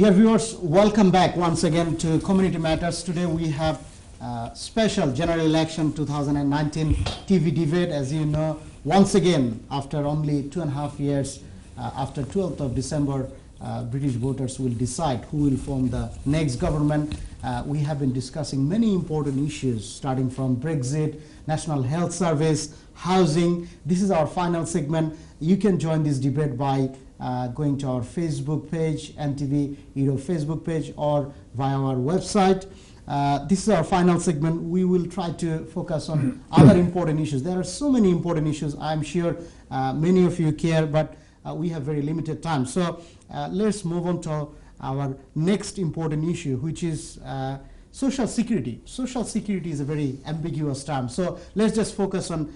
Dear viewers, welcome back once again to Community Matters. Today we have special general election 2019 TV debate. As you know, once again, after only 2.5 years, after 12th of December, British voters will decide who will form the next government. We have been discussing many important issues, starting from Brexit, National Health Service, housing. This is our final segment. You can join this debate by going to our Facebook page, NTV Europe Facebook page, or via our website. This is our final segment. We will try to focus on other important issues. There are so many important issues. I'm sure many of you care, but we have very limited time. So let's move on to our next important issue, which is social security. Social security is a very ambiguous term. So let's just focus on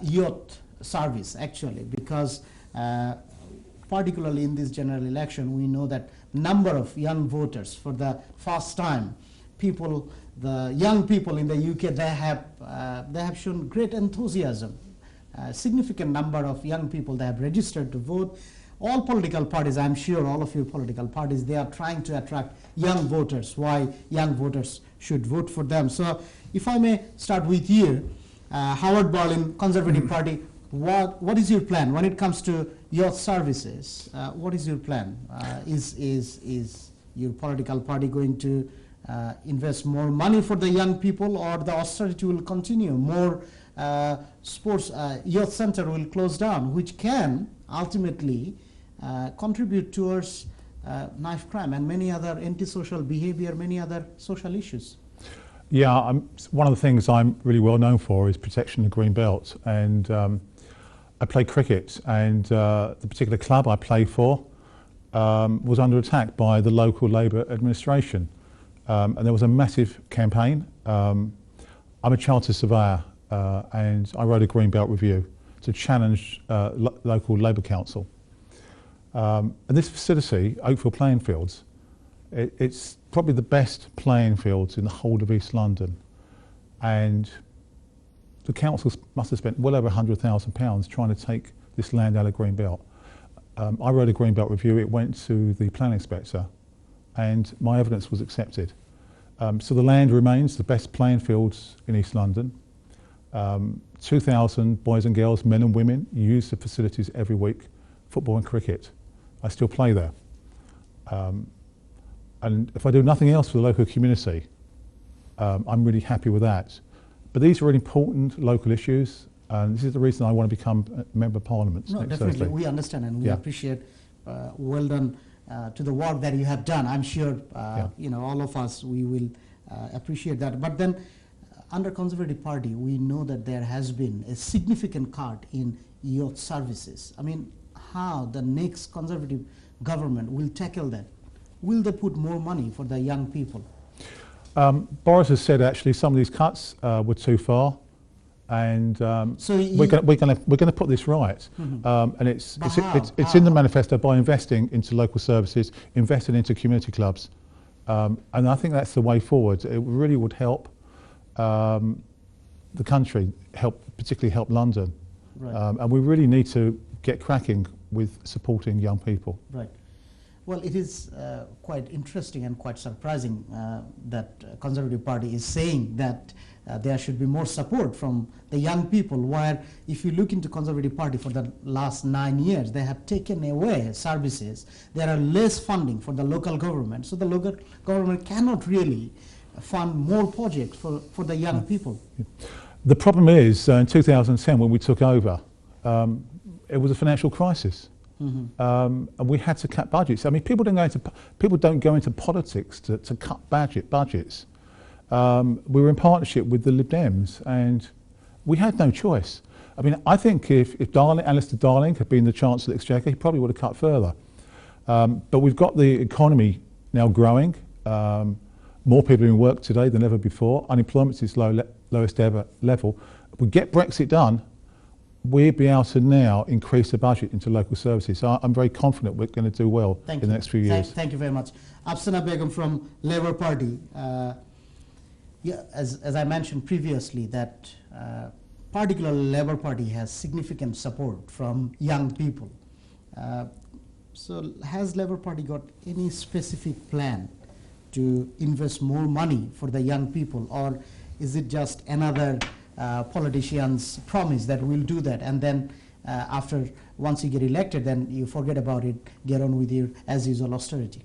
youth service, actually, because particularly in this general election, we know that number of young voters for the first time, the young people in the UK, they have shown great enthusiasm. Significant number of young people, they have registered to vote. All political parties, I'm sure all of you political parties, they are trying to attract young voters. Why young voters should vote for them? So if I may start with you, Howard Berlin, Conservative Party, what is your plan when it comes to youth services? What is your plan? Is your political party going to invest more money for the young people, or the austerity will continue? More sports youth center will close down, which can ultimately contribute towards knife crime and many other antisocial behavior, many other social issues. Yeah, one of the things I'm really well known for is protection of the green belt, and I play cricket, and the particular club I play for was under attack by the local Labour administration, and there was a massive campaign. I'm a chartered surveyor, and I wrote a green belt review to challenge local Labour council. And this facility, Oakville Playing Fields, it's probably the best playing fields in the whole of East London, and the council must have spent well over £100,000 trying to take this land out of green belt. I wrote a green belt review. It went to the planning inspector, and my evidence was accepted. So the land remains the best playing fields in East London. 2,000 boys and girls, men and women, use the facilities every week, football and cricket. I still play there. And if I do nothing else for the local community, I'm really happy with that. But these are really important local issues, and this is the reason I want to become a Member of Parliament. No, definitely, Thursday. We understand, and we appreciate, well done to the work that you have done. I'm sure, you know, all of us, we will appreciate that. But then, under Conservative Party, we know that there has been a significant cut in youth services. I mean, how the next Conservative government will tackle that? Will they put more money for the young people? Boris has said actually some of these cuts were too far, and so we're going to put this right. And it's in the manifesto by investing into local services, investing into community clubs, and I think that's the way forward. It really would help the country, particularly help London, right. And we really need to get cracking with supporting young people. Right. Well, it is quite interesting and quite surprising that Conservative Party is saying that there should be more support from the young people, where if you look into Conservative Party for the last 9 years, they have taken away services. There are less funding for the local government, so the local government cannot really fund more projects for the young people. The problem is, in 2010 when we took over, it was a financial crisis. And we had to cut budgets. I mean, people don't go into politics to cut budgets. We were in partnership with the Lib Dems, and we had no choice. I mean, I think if Alistair Darling had been the Chancellor of the Exchequer, he probably would have cut further. But we've got the economy now growing. More people are in work today than ever before. Unemployment is lowest ever level. If we get Brexit done, we'll be able to now increase the budget into local services. So I'm very confident we're going to do well in the next few years. Thank you very much. Afsana Begum from Labour Party. Yeah, as I mentioned previously, that particularly Labour Party has significant support from young people. So has Labour Party got any specific plan to invest more money for the young people, or is it just another politician's promise that we'll do that, and then once you get elected, then you forget about it, get on with your as usual austerity?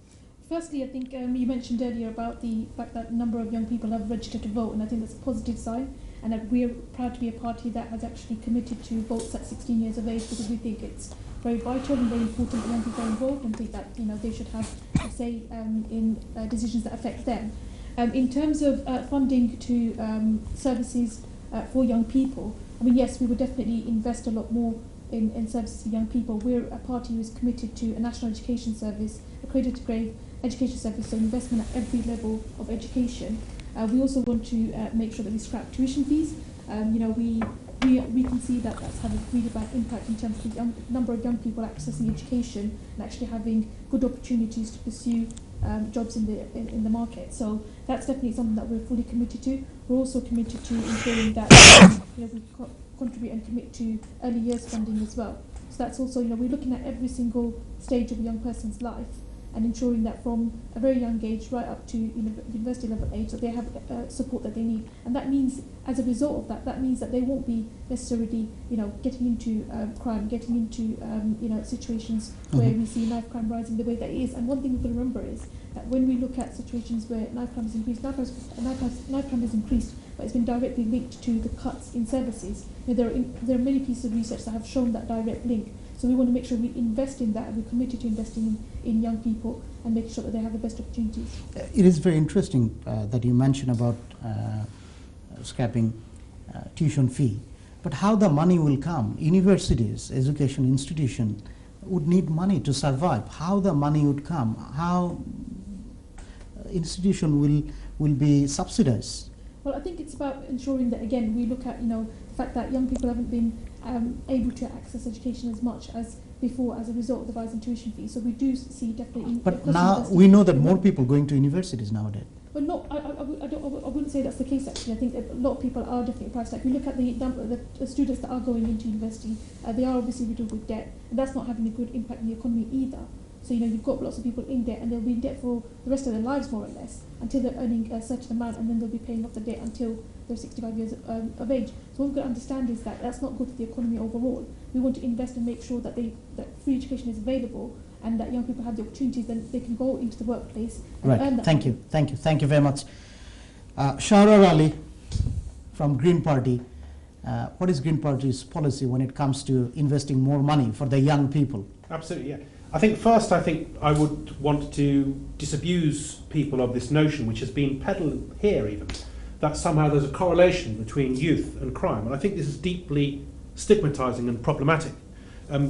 Firstly, I think you mentioned earlier about the fact that a number of young people have registered to vote, and I think that's a positive sign, and that we're proud to be a party that has actually committed to votes at 16 years of age, because we think it's very vital and very important that young people are involved, and think that they should have a say in decisions that affect them. In terms of funding to services for young people, I mean, yes, we would definitely invest a lot more in services to young people. We're a party who is committed to a national education service, accredited grade education service, so investment at every level of education. We also want to make sure that we scrap tuition fees. We can see that that's having a really bad impact in terms of the number of young people accessing education and actually having good opportunities to pursue jobs in the market. So that's definitely something that we're fully committed to. We're also committed to ensuring that we contribute and commit to early years funding as well. So that's also, we're looking at every single stage of a young person's life and ensuring that from a very young age right up to university level age that they have support that they need. And that means, as a result of that means that they won't be necessarily getting into crime, getting into situations where we see knife crime rising the way that it is. And one thing we've got to remember is that when we look at situations where knife crime has increased, knife crime has increased, but it's been directly linked to the cuts in services. There are many pieces of research that have shown that direct link. So we want to make sure we invest in that, and we're committed to investing in young people and making sure that they have the best opportunities. It is very interesting that you mentioned about scrapping tuition fee, but how the money will come? Universities, education institution would need money to survive. How the money would come? How institution will be subsidized? Well, I think it's about ensuring that, again, we look at the fact that young people haven't been able to access education as much as before as a result of the rise in tuition fees. So we do see definitely. But now we know that more people going to universities nowadays. But no, I wouldn't say that's the case actually. I think that a lot of people are definitely priced out. We look at the students that are going into university, they are obviously riddled with debt, and that's not having a good impact on the economy either. So you've got lots of people in debt, and they'll be in debt for the rest of their lives more or less until they're earning a certain amount, and then they'll be paying off the debt until they're 65 years of age. So what we've got to understand is that that's not good for the economy overall. We want to invest and make sure that free education is available, and that young people have the opportunities, then they can go into the workplace and earn that. Thank you very much. Shahrar Ali from Green Party. What is Green Party's policy when it comes to investing more money for the young people? Absolutely, yeah. I think I would want to disabuse people of this notion, which has been peddled here even, that somehow there's a correlation between youth and crime. And I think this is deeply stigmatizing and problematic.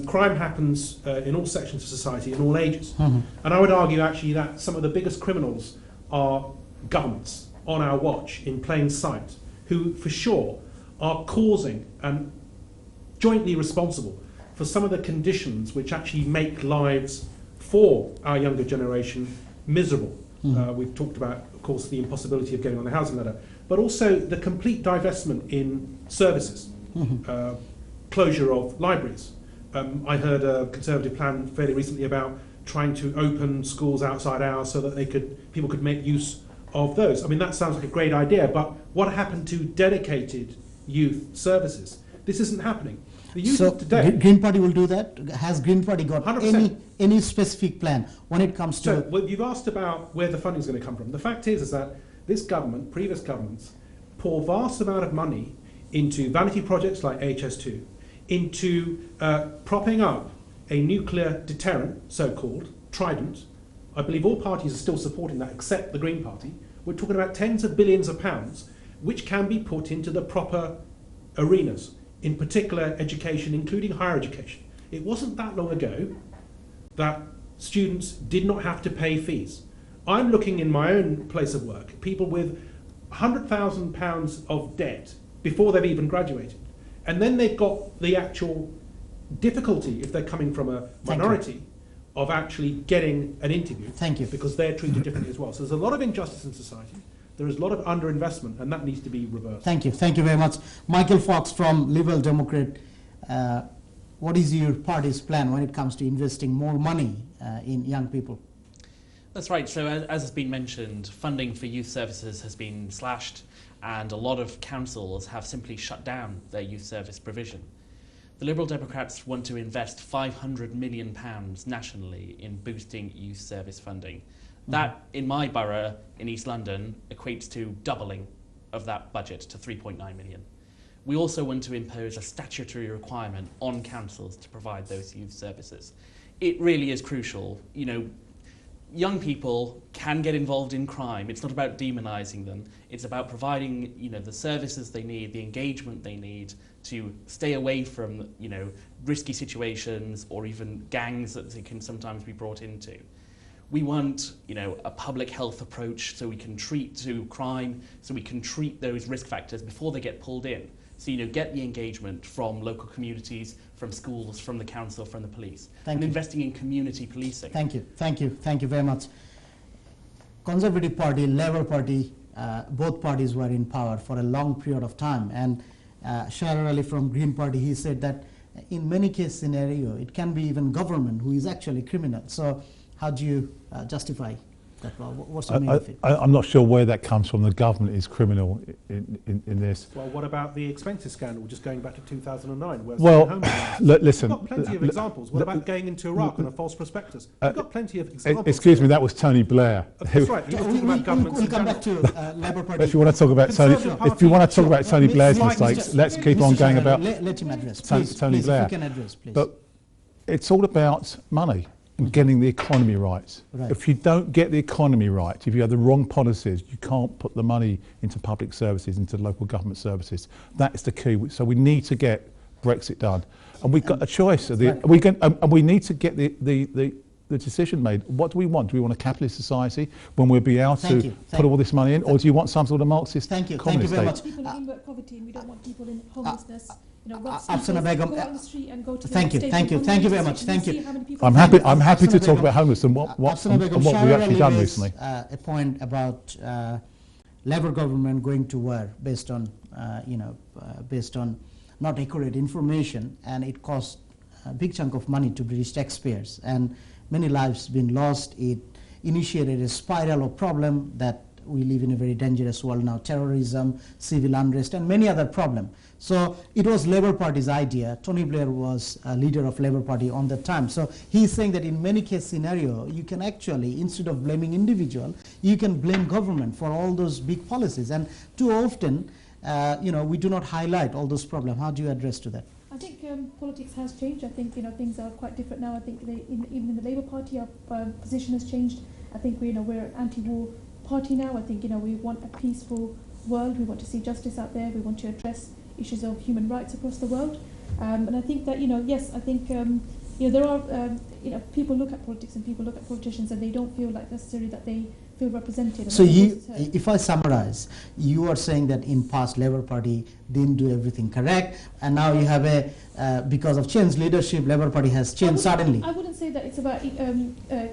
Crime happens in all sections of society, in all ages. Mm-hmm. And I would argue actually that some of the biggest criminals are governments on our watch, in plain sight, who for sure are causing and jointly responsible for some of the conditions which actually make lives for our younger generation miserable. We've talked about, of course, the impossibility of getting on the housing ladder, but also the complete divestment in services, closure of libraries. I heard a Conservative plan fairly recently about trying to open schools outside hours so that people could make use of those. I mean, that sounds like a great idea, but what happened to dedicated youth services? This isn't happening. The youth so of today, Green Party will do that? Has Green Party got 100%. any specific plan when it comes to... So, well, you've asked about where the funding is going to come from. The fact is that this government, previous governments, pour vast amount of money into vanity projects like HS2, into propping up a nuclear deterrent, so-called, Trident. I believe all parties are still supporting that except the Green Party. We're talking about tens of billions of pounds which can be put into the proper arenas, in particular education, including higher education. It wasn't that long ago that students did not have to pay fees. I'm looking in my own place of work, people with £100,000 of debt before they've even graduated. And then they've got the actual difficulty, if they're coming from a minority, of actually getting an interview. Thank you. Because they're treated differently as well. So there's a lot of injustice in society. There is a lot of underinvestment, and that needs to be reversed. Thank you very much. Michael Fox from Liberal Democrat. what is your party's plan when it comes to investing more money in young people? That's right. So as has been mentioned, funding for youth services has been slashed, and a lot of councils have simply shut down their youth service provision. The Liberal Democrats want to invest £500 million nationally in boosting youth service funding. That, in my borough in East London, equates to doubling of that budget to 3.9 million. We also want to impose a statutory requirement on councils to provide those youth services. It really is crucial. You know, young people can get involved in crime. It's not about demonising them. It's about providing, you know, the services they need, the engagement they need to stay away from, you know, risky situations or even gangs that they can sometimes be brought into. We want, you know, a public health approach so we can treat to crime, so we can treat those risk factors before they get pulled in. So, you know, get the engagement from local communities, from schools, from the council, from the police. And investing in community policing. Thank you very much. Conservative Party, Labour Party, both parties were in power for a long period of time. And Hyder Ali from Green Party, he said that in many case scenario, it can be even government who is actually criminal. So how do you justify that? What's the meaning of it? I'm not sure where that comes from. The government is criminal in this. Well, what about the expenses scandal, just going back to 2009? Where Well, listen. We've got plenty of examples. What about going into Iraq on a false prospectus? We've got plenty of examples. Excuse me, that was Tony Blair. That's right. We'll come back to Labour Party. If you want to talk about Tony Blair's mistakes, let's keep on going about let him address. Tony Blair. If you can address, please. But it's all about money and getting the economy right. If you don't get the economy right, if you have the wrong policies, you can't put the money into public services, into local government services. That is the key. So we need to get Brexit done, and we've got a choice. And we need to get the decision made. What do we want? Do we want a capitalist society when we'll be able to put all this money in, or do you want some sort of Marxist communist state? People in poverty, and we don't want people in homelessness. You know, go on the street and go to thank you very much. Thank you. I'm happy to talk about homelessness and what we've actually done recently. A point about Labour government going to war based on based on not accurate information, and it cost a big chunk of money to British taxpayers, and many lives been lost. It initiated a spiral of problem that we live in a very dangerous world now: terrorism, civil unrest, and many other problems. So it was Labour Party's idea. Tony Blair was a leader of Labour Party on that time. So he's saying that in many case scenario, you can actually, instead of blaming individual, you can blame government for all those big policies. And too often, we do not highlight all those problems. How do you address to that? I think politics has changed. I think things are quite different now. I think even in the Labour Party, our position has changed. I think we're an anti-war party now. I think we want a peaceful world. We want to see justice out there. We want to address issues of human rights across the world. And I think that yes, I think there are people look at politics and people look at politicians and they don't feel like necessarily that they feel represented. So if I summarize, you are saying that in past Labour Party didn't do everything correct, and now you have because of changed leadership, Labour Party has changed suddenly. I wouldn't say that it's about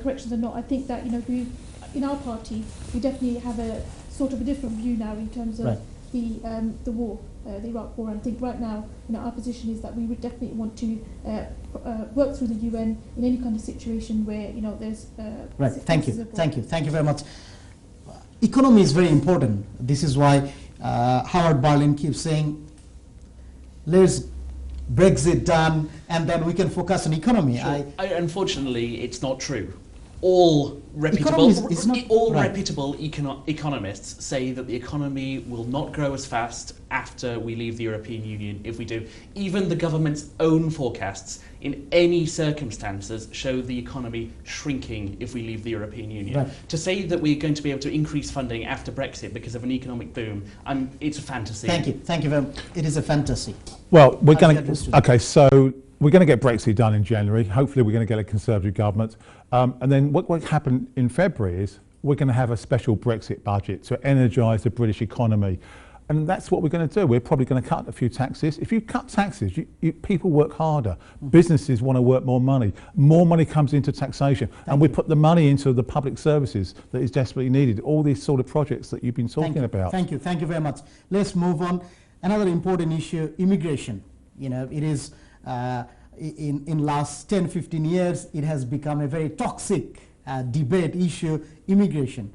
corrections or not. I think that we, in our party, we definitely have a sort of a different view now in terms of the war, the Iraq war. And I think right now, our position is that we would definitely want to work through the UN in any kind of situation where there's. Right. Thank you very much. Economy is very important. This is why Howard Berlin keeps saying, "Let's Brexit done, and then we can focus on economy." Sure. Unfortunately, it's not true. All reputable economists say that the economy will not grow as fast after we leave the European Union if we do. Even the government's own forecasts in any circumstances show the economy shrinking if we leave the European Union. Right. To say that we're going to be able to increase funding after Brexit because of an economic boom, it's a fantasy. Thank you very much. It is a fantasy. Well, we're going to get Brexit done in January. Hopefully we're going to get a Conservative government. And then what will happen in February is we're going to have a special Brexit budget to energise the British economy. And that's what we're going to do. We're probably going to cut a few taxes. If you cut taxes, people work harder. Businesses want to work more money. More money comes into taxation. And we put the money into the public services that is desperately needed. All these sort of projects that you've been talking about. Thank you very much. Let's move on. Another important issue, immigration. It is in last 10-15 years, it has become a very toxic debate issue, immigration.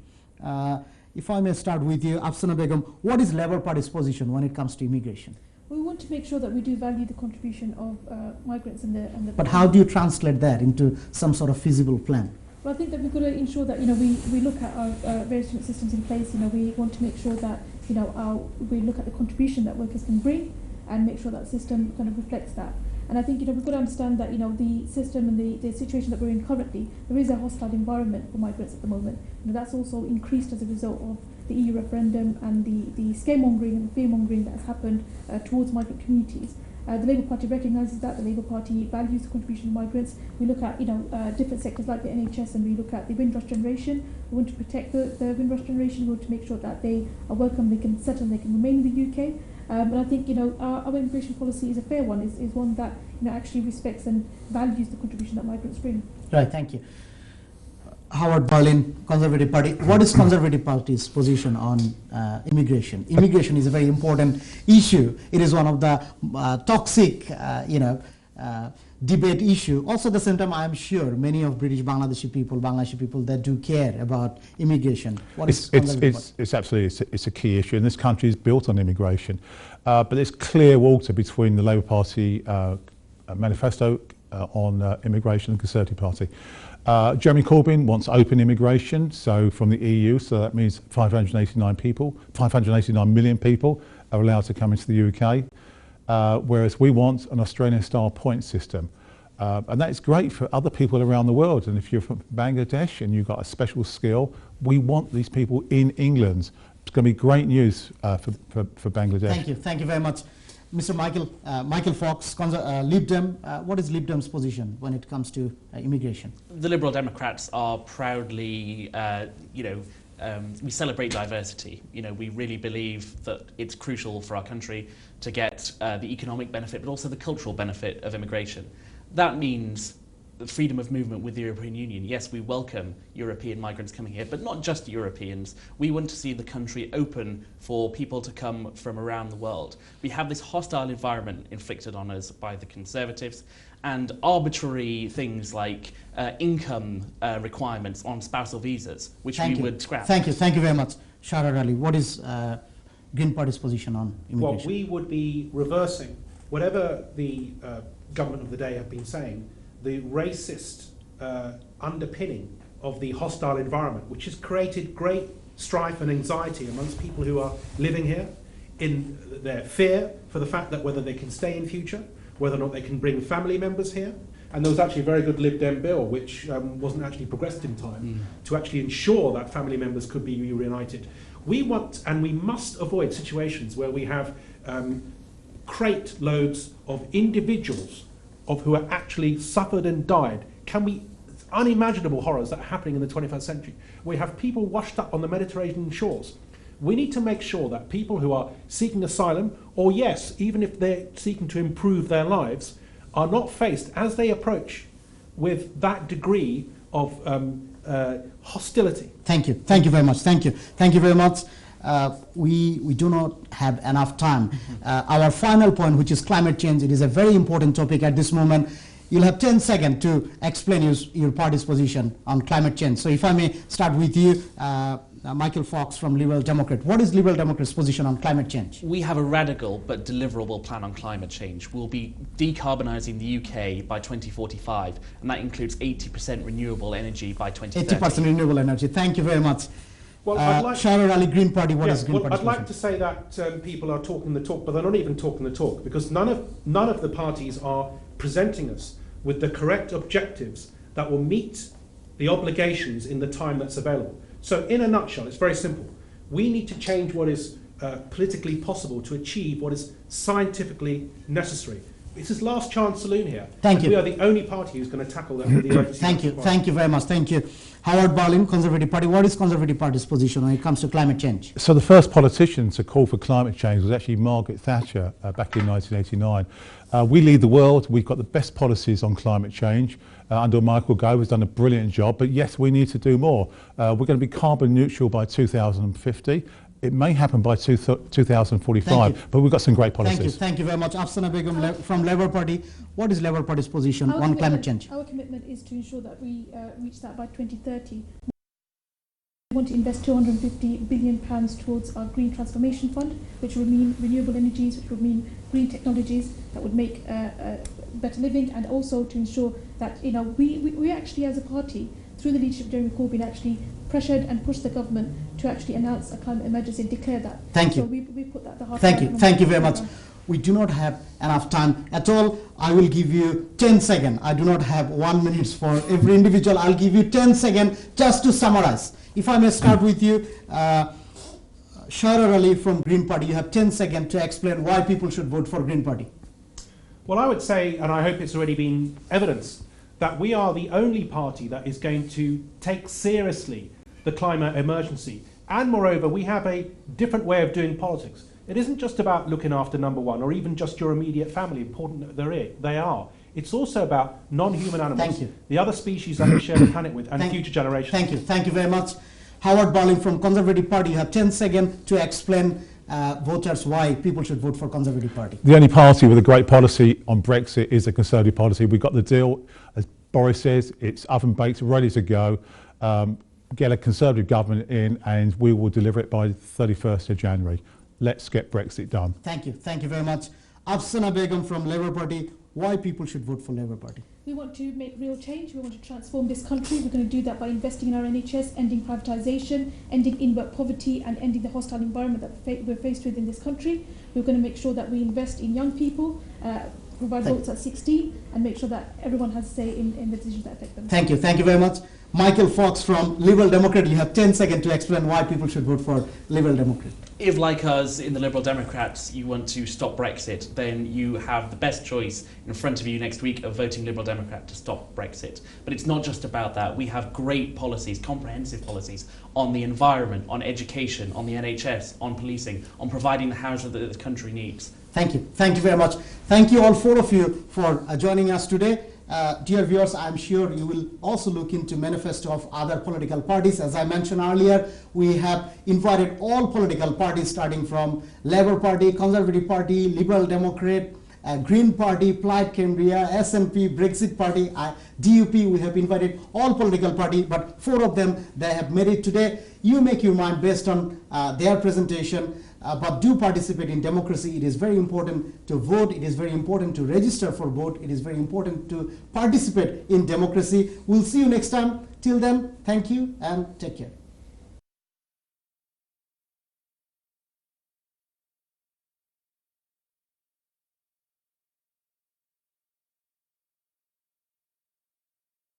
If I may start with you, Afsana Begum, what is Labour Party's position when it comes to immigration? We want to make sure that we do value the contribution of migrants and the. But how do you translate that into some sort of feasible plan? Well, I think that we've got to ensure that we look at our various different systems in place. We want to make sure that we look at the contribution that workers can bring and make sure that the system kind of reflects that. And I think we've got to understand that the system and the situation that we're in currently, there is a hostile environment for migrants at the moment. That's also increased as a result of the EU referendum and the scaremongering and the fearmongering that has happened towards migrant communities. The Labour Party recognises that. The Labour Party values the contribution of migrants. We look at different sectors like the NHS, and we look at the Windrush generation. We want to protect the Windrush generation. We want to make sure that they are welcome, they can settle, they can remain in the UK. But I think our immigration policy is a fair one. Is one that actually respects and values the contribution that migrants bring. Right. Thank you. Howard Berlin, Conservative Party. What is Conservative Party's position on immigration? Immigration is a very important issue. It is one of the toxic, debate issue. Also, at the same time, I am sure many of Bangladeshi people that do care about immigration. It's absolutely it's a key issue, and this country is built on immigration. But there's clear water between the Labour Party manifesto on immigration and the Conservative Party. Jeremy Corbyn wants open immigration, so from the EU, so that means 589 million people are allowed to come into the UK, whereas we want an Australian-style point system. And that is great for other people around the world. And if you're from Bangladesh and you've got a special skill, we want these people in England. It's going to be great news for Bangladesh. Thank you very much. Mr. Michael Fox, Lib Dem, what is Lib Dem's position when it comes to immigration? The Liberal Democrats are proudly, we celebrate diversity. We really believe that it's crucial for our country to get the economic benefit, but also the cultural benefit of immigration. That means the freedom of movement with the European Union. Yes, we welcome European migrants coming here, but not just Europeans. We want to see the country open for people to come from around the world. We have this hostile environment inflicted on us by the Conservatives, and arbitrary things like income requirements on spousal visas, which we would scrap. Thank you very much. Shahrar Ali, what is Green Party's position on immigration? Well, we would be reversing whatever the government of the day have been saying, the racist underpinning of the hostile environment, which has created great strife and anxiety amongst people who are living here, in their fear for the fact that whether they can stay in future, whether or not they can bring family members here. And there was actually a very good Lib Dem bill which wasn't actually progressed in time to actually ensure that family members could be reunited. We want and we must avoid situations where we have crate loads of individuals who are actually suffered and died. Unimaginable horrors that are happening in the 21st century. We have people washed up on the Mediterranean shores. We need to make sure that people who are seeking asylum, or yes, even if they're seeking to improve their lives, are not faced as they approach with that degree of hostility. Thank you very much. Thank you very much. We do not have enough time. Our final point, which is climate change, it is a very important topic at this moment. You'll have 10 seconds to explain your party's position on climate change. So if I may start with you, Michael Fox from Liberal Democrat. What is Liberal Democrat's position on climate change? We have a radical but deliverable plan on climate change. We'll be decarbonising the UK by 2045, and that includes 80% renewable energy by 2030. 80% renewable energy. Thank you very much. Well, I'd like Shahrar Ali, Green Party, what is Green Party's I'd like to say that people are talking the talk, but they're not even talking the talk, because none of the parties are presenting us with the correct objectives that will meet the obligations in the time that's available. So in a nutshell, it's very simple. We need to change what is politically possible to achieve what is scientifically necessary. It's his last chance saloon here. Thank you. We are the only party who's going to tackle that with the emergency. Thank you very much. Thank you. Howard Berlin, Conservative Party. What is Conservative Party's position when it comes to climate change? So the first politician to call for climate change was actually Margaret Thatcher back in 1989. We lead the world. We've got the best policies on climate change. Under Michael Gove has done a brilliant job, but yes, we need to do more. We're going to be carbon neutral by 2050. It may happen by 2045, but we've got some great policies. Thank you very much. Afsana Begum from Labour Party. What is Labour Party's position on climate change? Our commitment is to ensure that we reach that by 2030. We want to invest £250 billion towards our green transformation fund, which will mean renewable energies, which will mean green technologies that would make better living, and also to ensure that we actually, as a party, through the leadership of Jeremy Corbyn, actually pressured and pushed the government to actually announce a climate emergency and declare that. Thank you. So we put that at the heart. Thank you very much. We do not have enough time at all. I will give you 10 seconds. I do not have 1 minute for every individual. I'll give you 10 seconds just to summarize. If I may start with you, Shahrar Ali from Green Party, you have 10 seconds to explain why people should vote for Green Party. Well, I would say, and I hope it's already been evidenced, that we are the only party that is going to take seriously the climate emergency. And moreover, we have a different way of doing politics. It isn't just about looking after number one or even just your immediate family, important that they are. It's also about non-human animals, the other species that we share the planet with, and future generations. Thank you very much. Howard Bowling from Conservative Party, you have 10 seconds to explain voters why people should vote for Conservative Party. The only party with a great policy on Brexit is the Conservative policy. We've got the deal, as Boris says, it's oven baked, ready to go. Get a Conservative government in and we will deliver it by 31st of January. Let's get Brexit done. Thank you very much. Afsana Begum from Labour Party, why people should vote for Labour Party? We want to make real change. We want to transform this country. We're going to do that by investing in our NHS, ending privatisation, ending in-work poverty, and ending the hostile environment that we're faced with in this country. We're going to make sure that we invest in young people, provide votes at 16, and make sure that everyone has a say in the decisions that affect them. Thank you very much. Michael Fox from Liberal Democrat, you have 10 seconds to explain why people should vote for Liberal Democrat. If, like us in the Liberal Democrats, you want to stop Brexit, then you have the best choice in front of you next week of voting Liberal Democrat to stop Brexit. But it's not just about that. We have great policies, comprehensive policies, on the environment, on education, on the NHS, on policing, on providing the housing that the country needs. Thank you very much. Thank you all four of you for joining us today. Dear viewers, I'm sure you will also look into manifesto of other political parties. As I mentioned earlier, we have invited all political parties starting from Labour Party, Conservative Party, Liberal Democrat, Green Party, Plaid Cambria, SNP, Brexit Party, DUP. We have invited all political parties, but four of them, they have made it today. You make your mind based on their presentation. But do participate in democracy. It is very important to vote. It is very important to register for vote. It is very important to participate in democracy. We'll see you next time. Till then, thank you and take care.